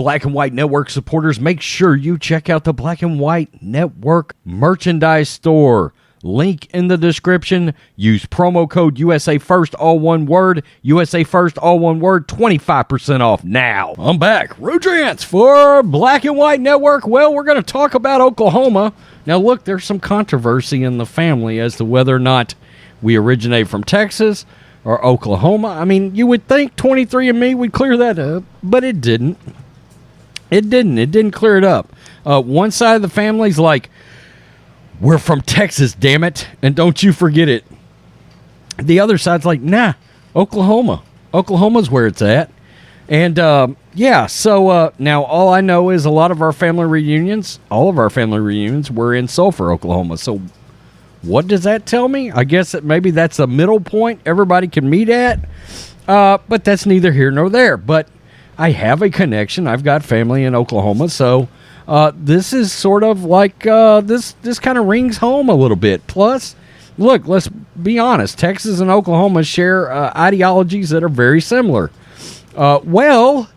Black and White Network supporters, make sure you check out the Black and White Network merchandise store. Link in the description. Use promo code USA First, all one word. USA First, all one word. 25% off now. I'm back. Rudrance for Black and White Network. Well, we're going to talk about Oklahoma. Now, look, there's some controversy in the family as to whether or not we originate from Texas or Oklahoma. I mean, you would think 23andMe would clear that up, but it didn't. It didn't clear it up. One side of the family's like, we're from Texas, damn it, and don't you forget it. The other side's like, nah, Oklahoma. Oklahoma's where it's at. And, so now all I know is all of our family reunions were in Sulphur, Oklahoma. So what does that tell me? I guess that maybe that's a middle point everybody can meet at, but that's neither here nor there. But I have a connection. I've got family in Oklahoma, so this is sort of like this kind of rings home a little bit. Plus, look, let's be honest. Texas and Oklahoma share ideologies that are very similar. Well,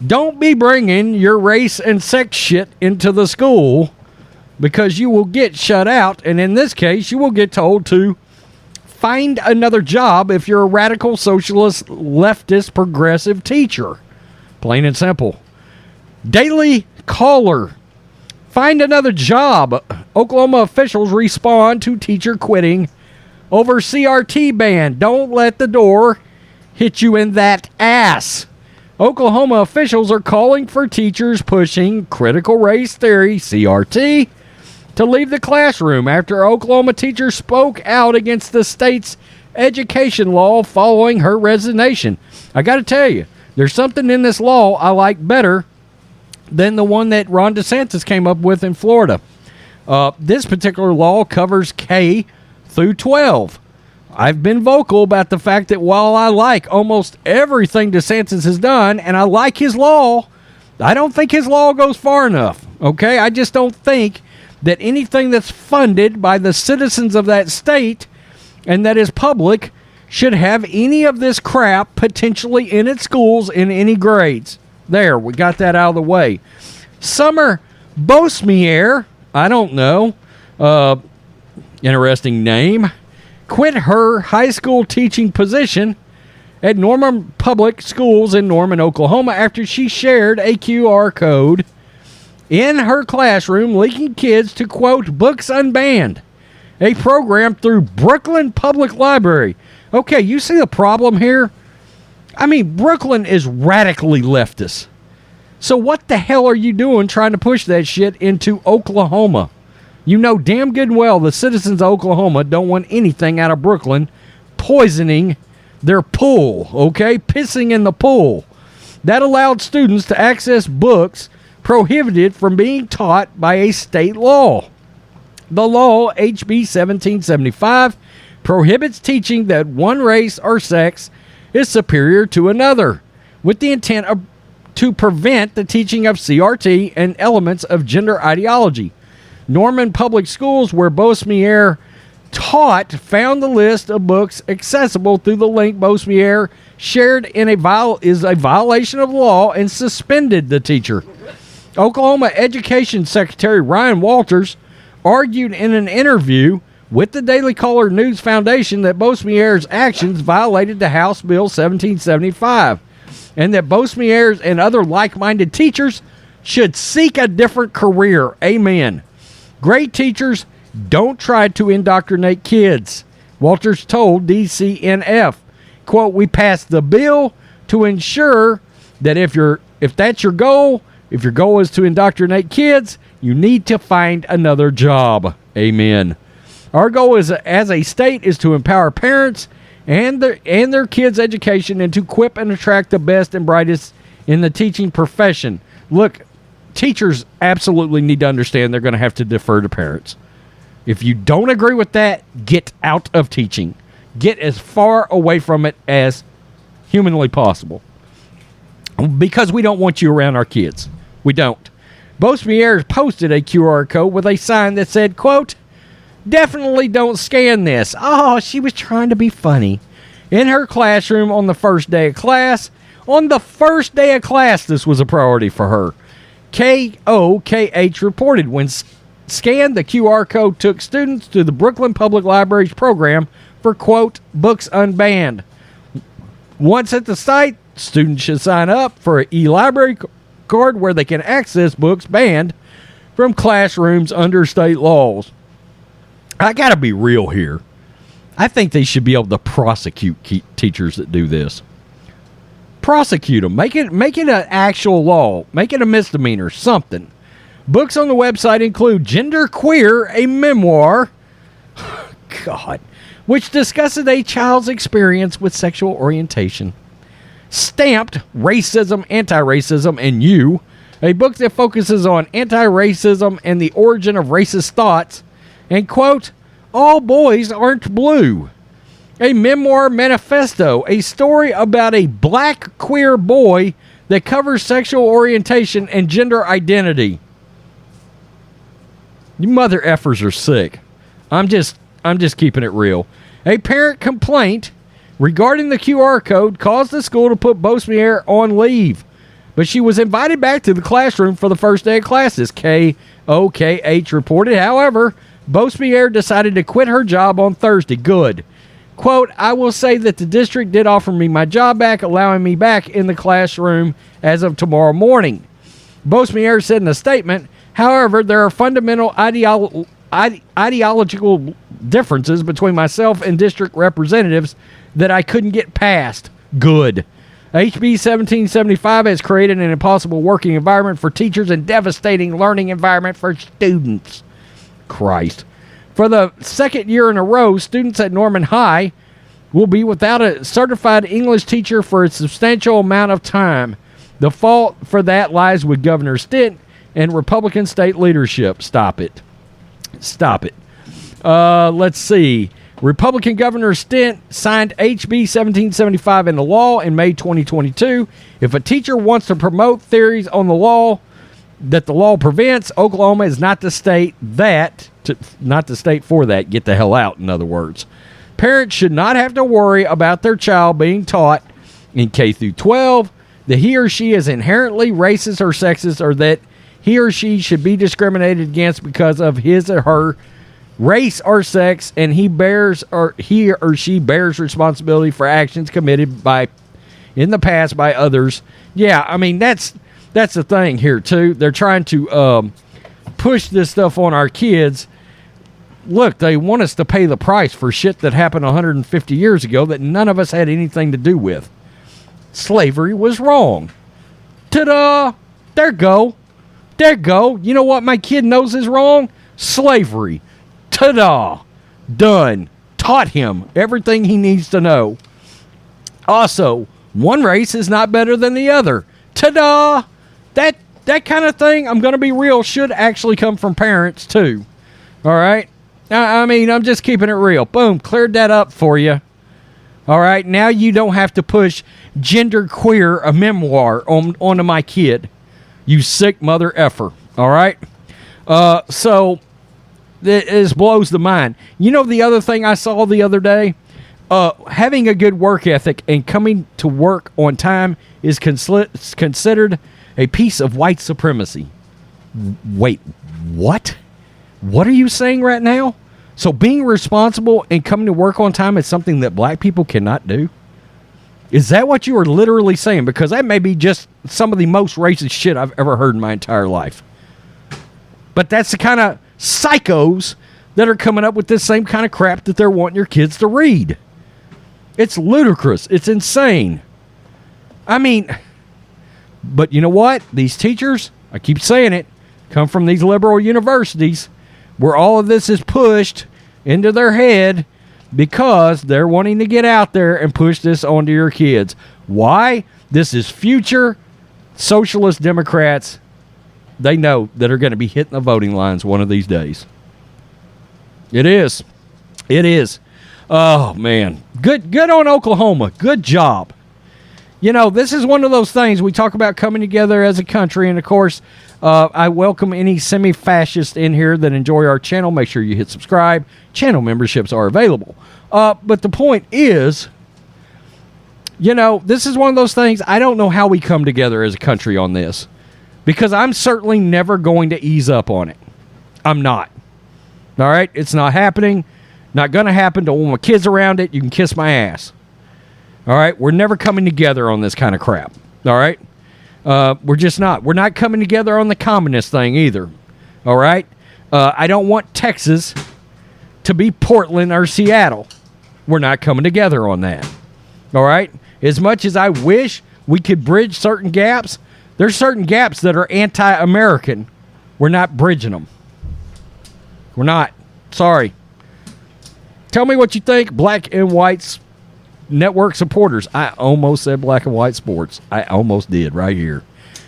don't be bringing your race and sex shit into the school because you will get shut out. And in this case, you will get told to find another job if you're a radical, socialist, leftist, progressive teacher. Plain and simple. Daily Caller. Find another job. Oklahoma officials respond to teacher quitting over CRT ban. Don't let the door hit you in that ass. Oklahoma officials are calling for teachers pushing critical race theory, CRT, to leave the classroom after Oklahoma teacher spoke out against the state's education law following her resignation. I got to tell you, there's something in this law I like better than the one that Ron DeSantis came up with in Florida. This particular law covers K through 12. I've been vocal about the fact that while I like almost everything DeSantis has done, and I like his law, I don't think his law goes far enough, okay? I just don't think that anything that's funded by the citizens of that state and that is public should have any of this crap potentially in its schools in any grades. There, we got that out of the way. Summer Bosmier, I don't know, interesting name, quit her high school teaching position at Norman Public Schools in Norman, Oklahoma after she shared a QR code in her classroom linking kids to, quote, Books Unbanned, a program through Brooklyn Public Library. Okay, you see the problem here? I mean, Brooklyn is radically leftist. So what the hell are you doing trying to push that shit into Oklahoma? You know damn good and well the citizens of Oklahoma don't want anything out of Brooklyn poisoning their pool, okay? Pissing in the pool. That allowed students to access books prohibited from being taught by a state law. The law, HB 1775, prohibits teaching that one race or sex is superior to another, with the intent to prevent the teaching of CRT and elements of gender ideology. Norman Public Schools, where Bosmier taught, found the list of books accessible through the link Bosmier shared is a violation of law and suspended the teacher. Oklahoma Education Secretary Ryan Walters argued in an interview with the Daily Caller News Foundation that Bosmier's actions violated the House Bill 1775 and that Bosmier's and other like-minded teachers should seek a different career. Amen. Great teachers don't try to indoctrinate kids. Walters told DCNF, quote, we passed the bill to ensure that if that's your goal, if your goal is to indoctrinate kids, you need to find another job. Amen. Our goal as a state is to empower parents and their kids' education and to equip and attract the best and brightest in the teaching profession. Look, teachers absolutely need to understand they're going to have to defer to parents. If you don't agree with that, get out of teaching. Get as far away from it as humanly possible. Because we don't want you around our kids. We don't. Bosmier posted a QR code with a sign that said, quote, definitely don't scan this. Oh, she was trying to be funny. In her classroom on the first day of class, On the first day of class, this was a priority for her. KOKH reported when scanned, the QR code took students to the Brooklyn Public Library's program for, quote, books unbanned. Once at the site, students should sign up for an e-library card where they can access books banned from classrooms under state laws. I gotta be real here. I think they should be able to prosecute teachers that do this. Prosecute them. Make it an actual law. Make it a misdemeanor. Something. Books on the website include Gender Queer, a memoir, God, which discusses a child's experience with sexual orientation. Stamped, Racism, Anti-Racism, and You, a book that focuses on anti-racism and the origin of racist thoughts. And, quote, All Boys Aren't Blue, a memoir manifesto, a story about a black queer boy that covers sexual orientation and gender identity. You mother effers are sick. I'm just keeping it real. A parent complaint regarding the QR code caused the school to put Bosmier on leave, but she was invited back to the classroom for the first day of classes, KOKH reported. However, Bosmier decided to quit her job on Thursday. Good. Quote, I will say that the district did offer me my job back, allowing me back in the classroom as of tomorrow morning. Bosmier said in a statement, however, there are fundamental ideological differences between myself and district representatives that I couldn't get past. Good. HB 1775 has created an impossible working environment for teachers and devastating learning environment for students. Christ. For the second year in a row, students at Norman High will be without a certified English teacher for a substantial amount of time. The fault for that lies with Governor Stitt and Republican state leadership. Stop it. Stop it. Let's see. Republican Governor Stitt signed HB 1775 into law in May 2022. If a teacher wants to promote theories on the law that the law prevents, Oklahoma is not the state for that. Get the hell out, in other words. Parents should not have to worry about their child being taught in K through 12 that he or she is inherently racist or sexist, or that he or she should be discriminated against because of his or her race or sex, and he or she bears responsibility for actions committed in the past by others. Yeah, I mean, that's the thing here too. They're trying to push this stuff on our kids. Look, they want us to pay the price for shit that happened 150 years ago that none of us had anything to do with. Slavery was wrong. Ta-da! There go. You know what my kid knows is wrong? Slavery. Ta-da! Done. Taught him everything he needs to know. Also, one race is not better than the other. Ta-da! That kind of thing, I'm going to be real, should actually come from parents too. All right? I mean, I'm just keeping it real. Boom, cleared that up for you. All right? Now you don't have to push Gender Queer, a memoir, onto my kid. You sick mother effer. All right? So, this blows the mind. You know the other thing I saw the other day? Having a good work ethic and coming to work on time is considered a piece of white supremacy. Wait, what? What are you saying right now? So being responsible and coming to work on time is something that black people cannot do? Is that what you are literally saying? Because that may be just some of the most racist shit I've ever heard in my entire life. But that's the kind of psychos that are coming up with this same kind of crap that they're wanting your kids to read. It's ludicrous. It's insane. I mean, but you know what? These teachers, I keep saying it, come from these liberal universities where all of this is pushed into their head because they're wanting to get out there and push this onto your kids. Why? This is future socialist Democrats they know that are going to be hitting the voting lines one of these days. It is. It is. Oh, man. Good on Oklahoma. Good job. You know, this is one of those things we talk about coming together as a country. And, of course, I welcome any semi-fascists in here that enjoy our channel. Make sure you hit subscribe. Channel memberships are available. But the point is, You know, this is one of those things, I don't know how we come together as a country on this. Because I'm certainly never going to ease up on it. I'm not. All right? It's not happening. Not going to happen. Don't want my kids around it. You can kiss my ass. All right? We're never coming together on this kind of crap. All right? We're just not. We're not coming together on the communist thing either. All right? I don't want Texas to be Portland or Seattle. We're not coming together on that. All right? As much as I wish we could bridge certain gaps, there's certain gaps that are anti-American. We're not bridging them. We're not. Sorry. Tell me what you think, Black and White's network supporters. I almost said Black and White Sports. I almost did right here.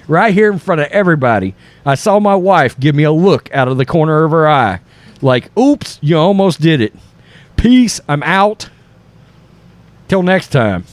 Right here in front of everybody. I saw my wife give me a look out of the corner of her eye. Like, oops, you almost did it. Peace. I'm out. Till next time.